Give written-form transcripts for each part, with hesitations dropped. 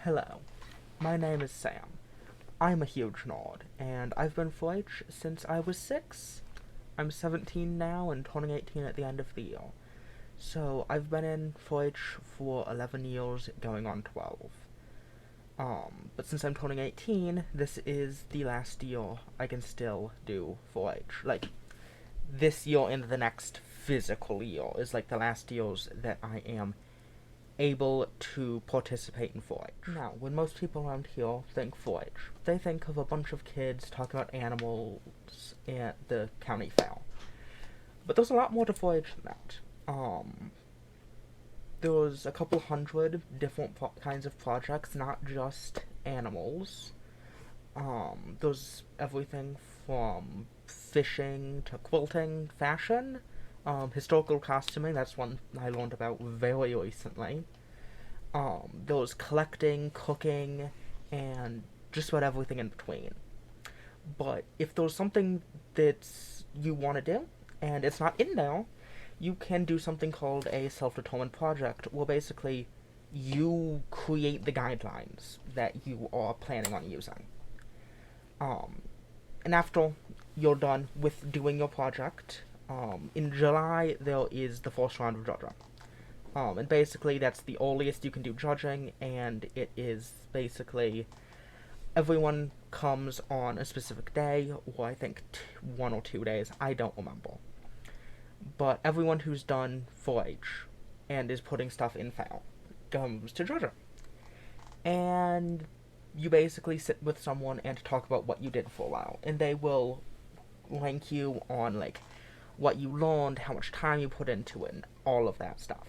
Hello, my name is Sam. I'm a huge nerd, and I've been 4-H since I was 6. I'm 17 now and turning 18 at the end of the year. So I've been in 4-H for 11 years, going on 12. But since I'm turning 18, this is the last year I can still do 4-H. Like, this year and the next physical year is like the last years that I am able to participate in 4-H. Now, when most people around here think 4-H, they think of a bunch of kids talking about animals at the county fair. But there's a lot more to 4-H than that. There's a couple hundred different kinds of projects, not just animals. There's everything from fishing to quilting, fashion, historical costuming, that's one I learned about very recently. There's collecting, cooking, and just about everything in between. But if there's something that you want to do, and it's not in there, you can do something called a self-determined project, where basically you create the guidelines that you are planning on using. And after you're done with doing your project, in July there is the first round of judging. And basically that's the earliest you can do judging, and it is basically everyone comes on a specific day, or I think 1 or 2 days, I don't remember. But everyone who's done 4-H and is putting stuff in fail comes to judging. And you basically sit with someone and talk about what you did for a while, and they will rank you on, like, what you learned, how much time you put into it, and all of that stuff.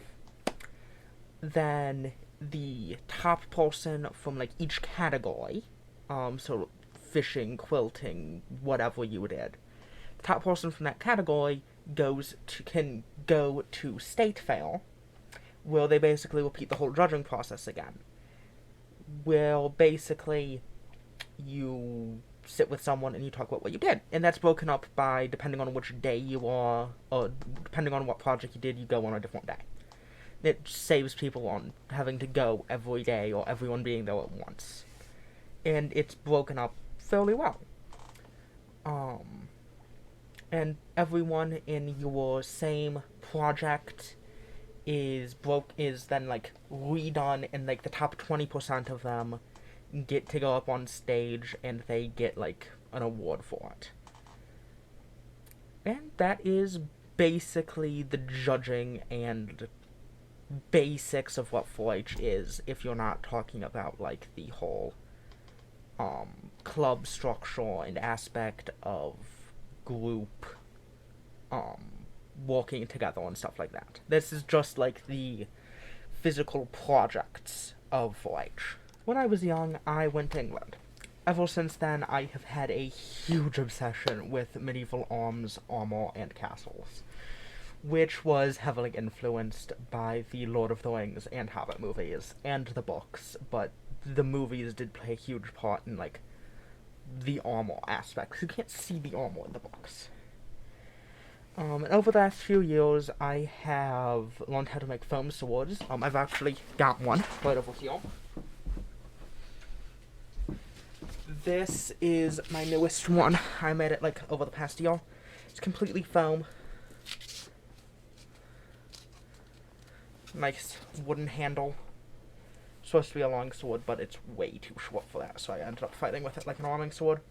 Then the top person from, like, each category, so fishing, quilting, whatever you did, the top person from that category can go to state fair, where they basically repeat the whole judging process again. Where basically you sit with someone and you talk about what you did, and that's broken up by, depending on which day you are, or depending on what project you did, you go on a different day. It saves people on having to go every day or everyone being there at once, and it's broken up fairly well. And everyone in your same project is then, like, redone, and, like, the top 20% of them get to go up on stage, and they get, like, an award for it. And that is basically the judging and basics of what 4-H is, if you're not talking about, like, the whole club structure and aspect of group working together and stuff like that. This is just, like, the physical projects of 4-H. When I was young, I went to England. Ever since then, I have had a huge obsession with medieval arms, armor, and castles, which was heavily influenced by the Lord of the Rings and Hobbit movies, and the books, but the movies did play a huge part in, like, the armor aspect. You can't see the armor in the books. And over the last few years, I have learned how to make foam swords. I've actually got one right over here. This is my newest one. I made it, like, over the past year. It's completely foam. Nice wooden handle. Supposed to be a long sword, but it's way too short for that, so I ended up fighting with it like an arming sword.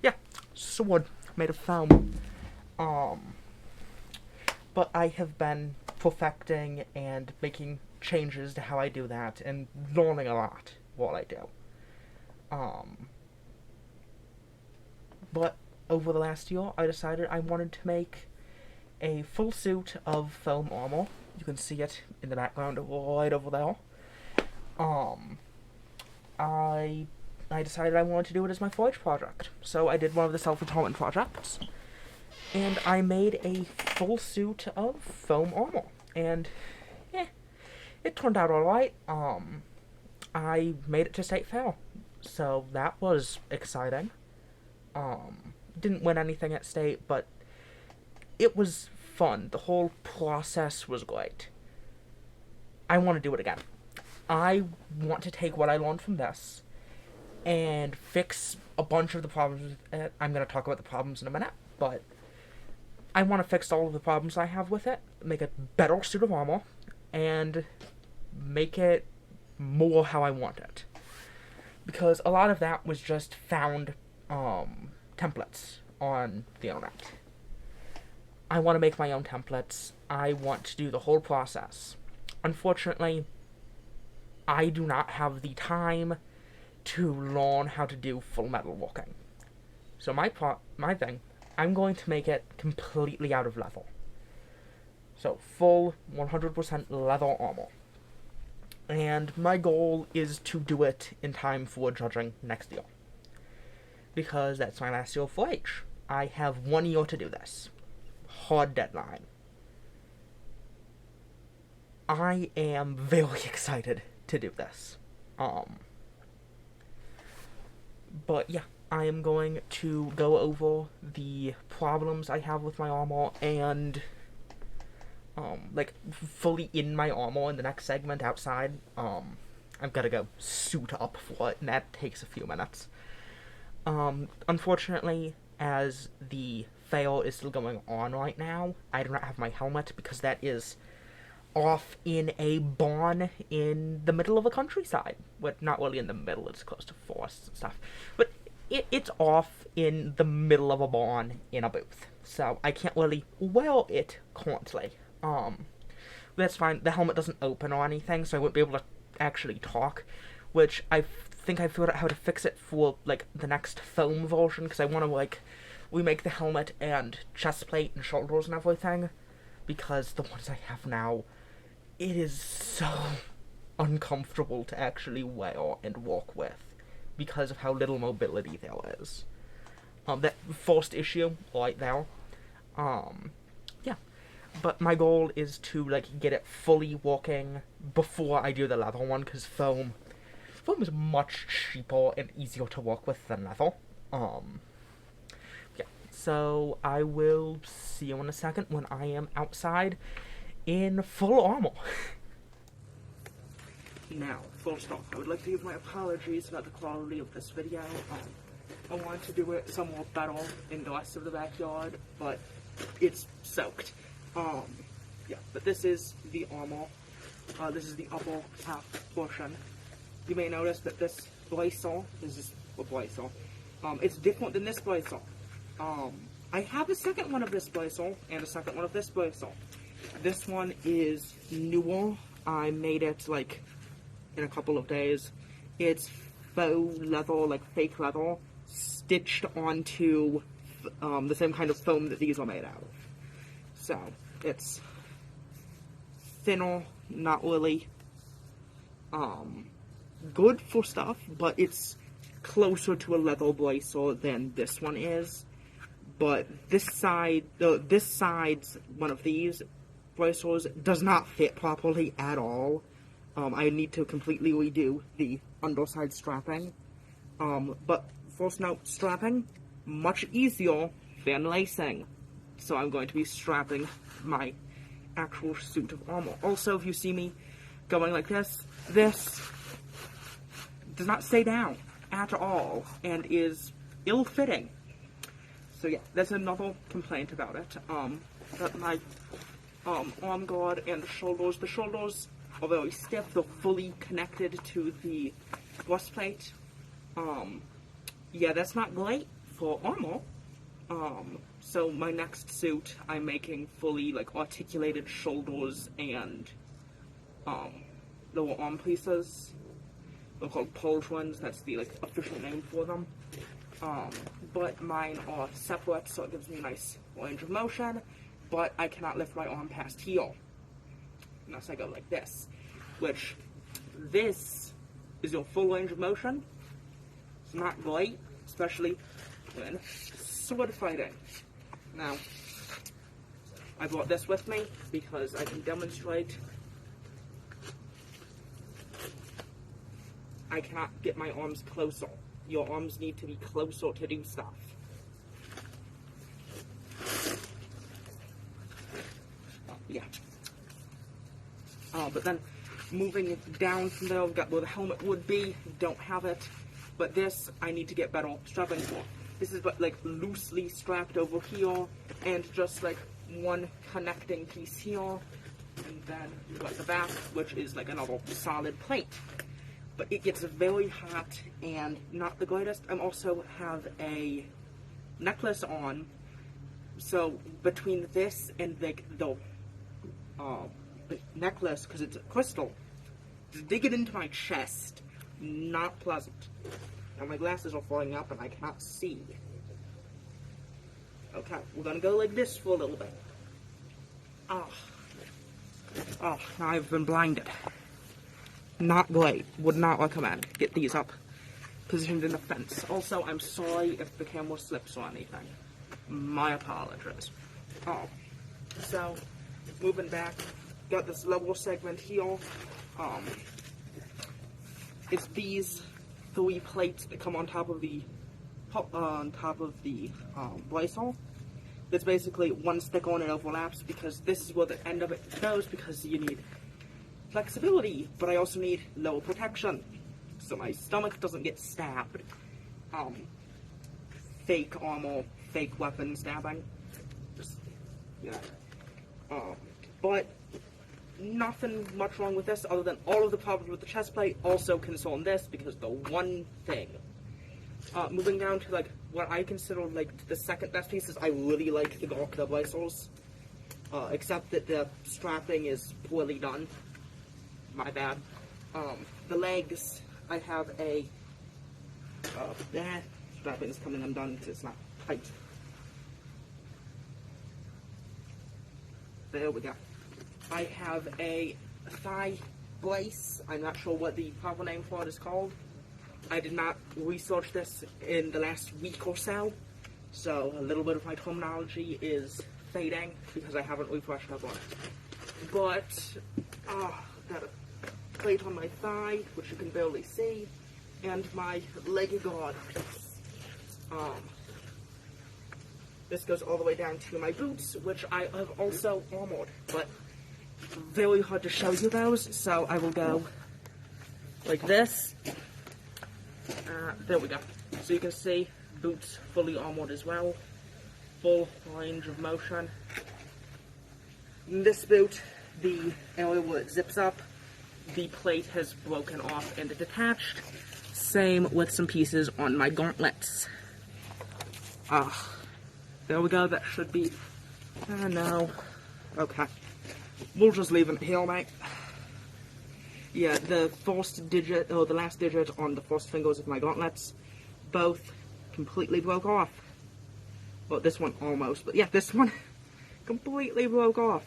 Yeah, sword made of foam. But I have been perfecting and making changes to how I do that, and learning a lot while I do. But over the last year, I decided I wanted to make a full suit of foam armor. You can see it in the background right over there. I decided I wanted to do it as my 4-H project. So I did one of the self-determined projects, and I made a full suit of foam armor. And, it turned out alright. I made it to State Fair, so that was exciting. Didn't win anything at State, but it was fun. The whole process was great. I want to do it again. I want to take what I learned from this and fix a bunch of the problems. I'm going to talk about the problems in a minute, but I want to fix all of the problems I have with it, make a better suit of armor, and make it more how I want it. Because a lot of that was just found templates on the internet. I want to make my own templates. I want to do the whole process. Unfortunately, I do not have the time to learn how to do full metal working. So my thing, I'm going to make it completely out of leather. So full 100% leather armor. And my goal is to do it in time for judging next year. Because that's my last year of 4-H. I have 1 year to do this. Hard deadline. I am very excited to do this. But yeah, I am going to go over the problems I have with my armor and like fully in my armor in the next segment outside. I've got to go suit up for it, and that takes a few minutes. Unfortunately, as the fail is still going on right now, I do not have my helmet because that is off in a barn in the middle of a countryside. Well, not really in the middle, it's close to forests and stuff. But it's off in the middle of a barn in a booth. So I can't really wear it currently. That's fine. The helmet doesn't open or anything, so I won't be able to actually talk, which I think I figured out how to fix it for, like, the next foam version, because I want to, like, remake the helmet and chest plate and shoulders and everything, because the ones I have now, it is so uncomfortable to actually wear and walk with, because of how little mobility there is. That first issue, right there, yeah. But my goal is to, like, get it fully working before I do the leather one, because foam is much cheaper and easier to work with than leather. Yeah, so I will see you in a second when I am outside in full armor. Now, first off, I would like to give my apologies about the quality of this video. I want to do it somewhat better in the rest of the backyard, but it's soaked. Yeah, but this is the armor. This is the upper half portion. You may notice that this bracer, it's different than this bracer. I have a second one of this bracer and a second one of this bracer. This one is newer. I made it, like, in a couple of days. It's faux leather, like fake leather, stitched onto the same kind of foam that these are made out of. So, it's thinner, not really good for stuff, but it's closer to a leather bracer than this one is. But this side's one of these bracers does not fit properly at all. I need to completely redo the underside strapping. But first note, strapping, much easier than lacing. So I'm going to be strapping my actual suit of armor. Also, if you see me going like this does not stay down at all and is ill-fitting. So yeah, that's another complaint about it. That my arm guard and the shoulders are very stiff. They're fully connected to the breastplate. Yeah, that's not great for armor. So my next suit, I'm making fully, like, articulated shoulders and lower arm pieces. They're called pauldrons. That's the, like, official name for them. But mine are separate, so it gives me a nice range of motion, but I cannot lift my arm past here unless I go like this, which this is your full range of motion. It's not great, especially when sword fighting. Now, I brought this with me because I can demonstrate. I cannot get my arms closer. Your arms need to be closer to do stuff. Yeah. But then, moving down from there, we've got where the helmet would be. Don't have it. But this, I need to get better strapping for. This is but like loosely strapped over here, and just like one connecting piece here, and then you've got the back, which is like another solid plate. But it gets very hot and not the greatest. I also have a necklace on, so between this and like the necklace, because it's a crystal, just dig it into my chest. Not pleasant. Now my glasses are falling up and I cannot see. Okay, we're gonna go like this for a little bit. Oh, now I've been blinded. Not great. Would not recommend. Get these up positioned in the fence. Also, I'm sorry if the camera slips or anything. My apologies. So, moving back, got this lower segment here. It's these 3 plates that come on top of the bracelet. That's basically one stick on and overlaps, because this is where the end of it goes, because you need flexibility, but I also need lower protection, so my stomach doesn't get stabbed. Fake armor, fake weapon stabbing. Just, you know. But nothing much wrong with this, other than all of the problems with the chest plate also concern this, because the one thing. Moving down to like what I consider like the second best pieces, I really like the Gorka bracers. Except that the strapping is poorly done. My bad. The legs, I have a strapping is coming undone because it's not tight. There we go. I have a thigh brace. I'm not sure what the proper name for it is called. I did not research this in the last week or so a little bit of my terminology is fading because I haven't refreshed up on it. But, got a plate on my thigh, which you can barely see, and my leg guard piece. This goes all the way down to my boots, which I have also armored, but very hard to show you those, so I will go like this. There we go. So you can see boots fully armored as well. Full range of motion. In this boot, the area where it zips up, the plate has broken off and detached. Same with some pieces on my gauntlets. There we go. That should be... no. Okay. We'll just leave it here, mate. Yeah, the first digit, or the last digit on the first fingers of my gauntlets, both completely broke off. Well, this one almost, but yeah, this one completely broke off.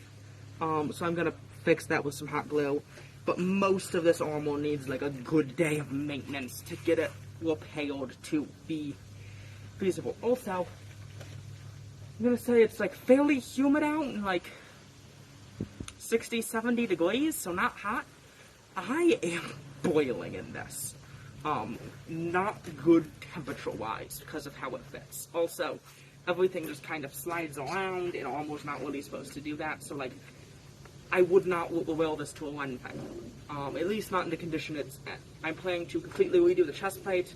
So I'm gonna fix that with some hot glue. But most of this armor needs like a good day of maintenance to get it repaired to be feasible. Also, I'm gonna say it's like fairly humid out, like 60, 70 degrees, so not hot. I am boiling in this. Not good temperature-wise because of how it fits. Also, everything just kind of slides around, and armor's not really supposed to do that, so like, I would not wear this to a run thing. At least not in the condition it's at. I'm planning to completely redo the chest plate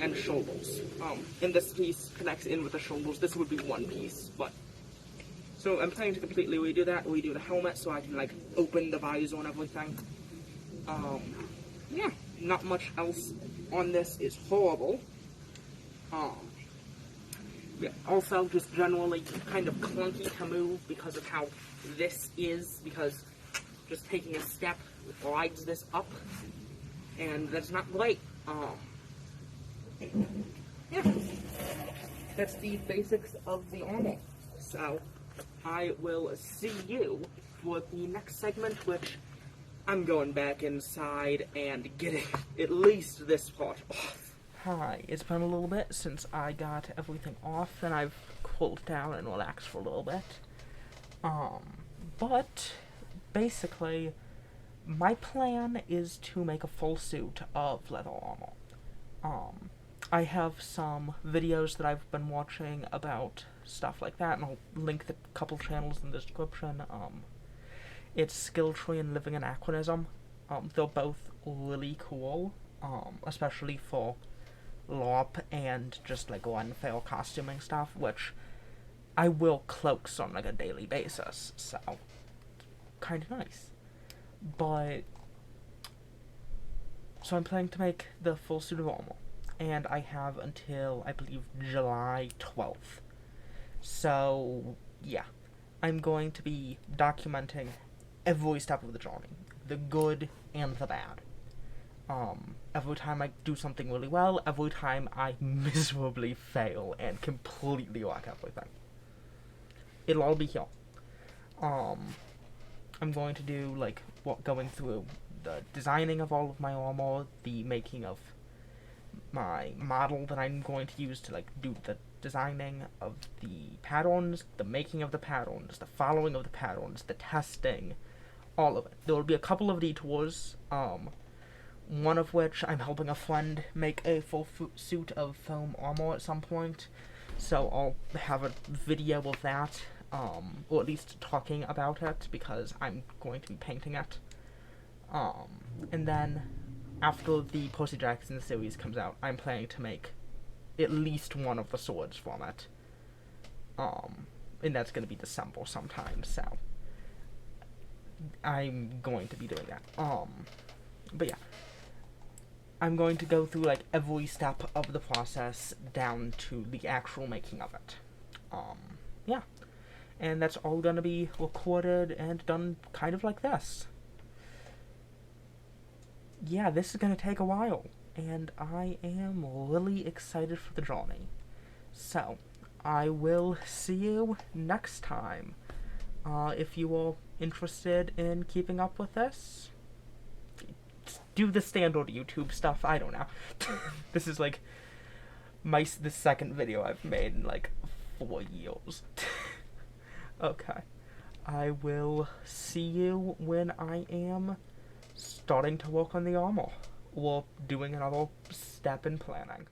and shoulders. And this piece connects in with the shoulders. This would be one piece, but... So I'm planning to completely redo that, redo the helmet so I can like open the visor and everything. Yeah, not much else on this is horrible. Yeah, also just generally kind of clunky to move because of how this is, because just taking a step glides this up, and that's not great. Yeah, that's the basics of the armor. So, I will see you for the next segment, which I'm going back inside and getting at least this part off. Hi, it's been a little bit since I got everything off, and I've cooled down and relaxed for a little bit. But, basically, my plan is to make a full suit of leather armor. I have some videos that I've been watching about stuff like that, and I'll link a couple channels in the description. It's Skill Tree and Living Anachronism. They're both really cool, especially for LARP and just like Lenfail costuming stuff, which I will cloaks on like a daily basis, so kind of nice. But so I'm planning to make the full suit of armor, and I have until I believe July 12th. So yeah, I'm going to be documenting every step of the journey, the good and the bad. Every time I do something really well, every time I miserably fail and completely wreck everything. It'll all be here. I'm going to do like going through the designing of all of my armor, the making of my model that I'm going to use to like do the designing of the patterns, the making of the patterns, the following of the patterns, the testing, all of it. There will be a couple of detours, one of which I'm helping a friend make a full suit of foam armor at some point, so I'll have a video of that, or at least talking about it, because I'm going to be painting it. And then, after the Percy Jackson series comes out, I'm planning to make at least one of the swords from it. And that's going to be December sometime, so I'm going to be doing that. But yeah, I'm going to go through like every step of the process down to the actual making of it. Yeah, and that's all going to be recorded and done kind of like this. Yeah, this is going to take a while, and I am really excited for the journey. So, I will see you next time. If you are interested in keeping up with this, do the standard YouTube stuff. I don't know. This is like the second video I've made in like 4 years. Okay. I will see you when I am starting to work on the armor, or doing another step in planning.